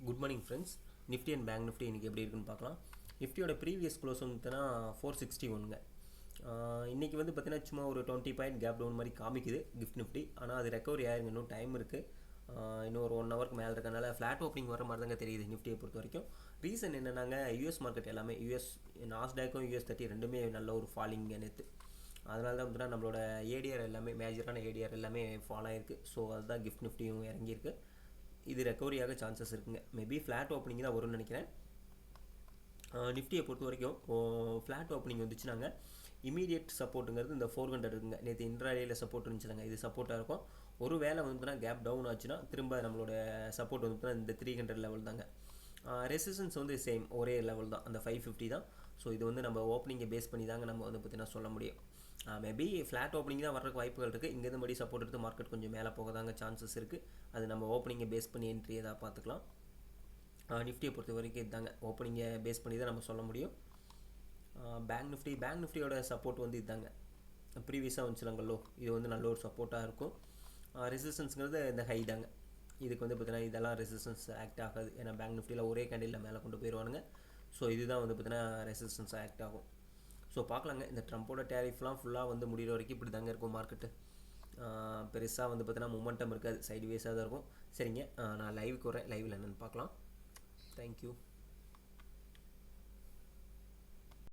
Good morning friends. Nifty and bank Nifty இன்றைக்கி எப்படி இருக்குன்னு பார்க்கலாம். நிஃப்டியோட ப்ரீவியஸ் க்ளோஸ் வந்துட்டுனா 461ங்க. இன்றைக்கி வந்து பார்த்தீங்கன்னா சும்மா ஒரு 20 பாயிண்ட் கேப் டவுன் மாதிரி காமிக்குது கிஃப்ட் நிஃப்டி. ஆனால் அது ரெக்கவரி ஆயிருங்க, இன்னும் டைம் இருக்குது. இன்னும் ஒரு 1 ஹவருக்கு மேலே இருக்கனால ஃப்ளாட் ஓப்பனிங் வர மாதிரி தாங்க தெரியுது நிஃப்டியை பொறுத்த வரைக்கும். ரீசன் என்னென்னாங்க, யூஎஸ் மார்க்கெட் எல்லாமே நாஸ்டாக்கும் US30 ரெண்டுமே நல்ல ஒரு ஃபாலிங்க நேற்று. அதனால தான் பார்த்தீங்கன்னா நம்மளோட ஏடிஆர் எல்லாமே மேஜரான ஏடிஆர் எல்லாமே ஃபால் ஆகிருக்கு. ஸோ அதுதான் கிஃப்ட் நிஃப்டியும் இறங்கியிருக்கு. இது ரெக்கவரியாக சான்சஸ் இருக்குங்க. மேபி ஃப்ளாட் ஓப்பனிங் தான் வரும்னு நினைக்கிறேன். நிஃப்டியை பொறுத்த வரைக்கும் ஃப்ளாட் ஓப்பனிங் வந்துச்சுனாங்க இமீடியட் சப்போர்ட்டுங்கிறது இந்த 400 இருக்குங்க. நேற்று இன்ட்ராடேயில் சப்போர்ட் இருந்துச்சுனாங்க, இது சப்போர்ட்டாக இருக்கும். ஒரு வேளை வந்துன்னா கேப் டவுன் ஆச்சுன்னா திரும்ப நம்மளோட சப்போர்ட் வந்துட்டுனா இந்த 300 லெவல் தாங்க. ரெசிஸ்டன்ஸ் வந்து சேம் ஒரே லெவல் தான், அந்த 550 தான். ஸோ இது வந்து நம்ம ஓப்பனிங்கை பேஸ் பண்ணி தாங்க நம்ம வந்து பார்த்தீங்கன்னா சொல்ல முடியும். மேபி ஃப்ளாட் ஓப்பனிங் தான் வர்றதுக்கு வாய்ப்புகள் இருக்குது. இங்கேருந்து மறுபடி சப்போர்ட் எடுத்து மார்க்கெட் கொஞ்சம் மேலே போக தாங்க சான்சஸ் இருக்குது. அது நம்ம ஓப்பனிங்கை பேஸ் பண்ணி என்ட்ரி எதாவது பார்த்துக்கலாம். நிஃப்டியை பொறுத்த வரைக்கும் இதுதாங்க, ஓப்பனிங்கை பேஸ் பண்ணி தான் நம்ம சொல்ல முடியும். பேங்க் நிஃப்டியோட சப்போர்ட் வந்து இதுதாங்க, ப்ரீவியஸாக வந்துச்சுலாங்க லோ. இது வந்து நல்ல ஒரு சப்போர்ட்டாக இருக்கும். ரெசிஸ்டன்ஸுங்கிறது இந்த ஹை தாங்க. இதுக்கு வந்து பார்த்தீங்கன்னா இதெல்லாம் ரெசிஸ்டன்ஸ் ஆக்ட் ஆகாது. ஏன்னா பேங்க் நிஃப்டியில் ஒரே கேண்டில் மேலே கொண்டு போயிடுவானுங்க. ஸோ இதுதான் வந்து பார்த்தீங்கன்னா ரெசிஸ்டன்ஸ் ஆக்ட் ஆகும். ஸோ பார்க்கலாங்க. இந்த ட்ரம்ப்போட டேரிஃப்லாம் ஃபுல்லாக வந்து முடிகிற வரைக்கும் இப்படி தாங்க இருக்கும் மார்க்கெட்டு. பெருசாக வந்து பார்த்தீங்கன்னா மொமெண்டம் இருக்காது, சைடு வேஸாக தான் இருக்கும். சரிங்க, நான் லைவுக்கு வரேன். லைவில் என்னென்னு பார்க்கலாம். தேங்க்யூ.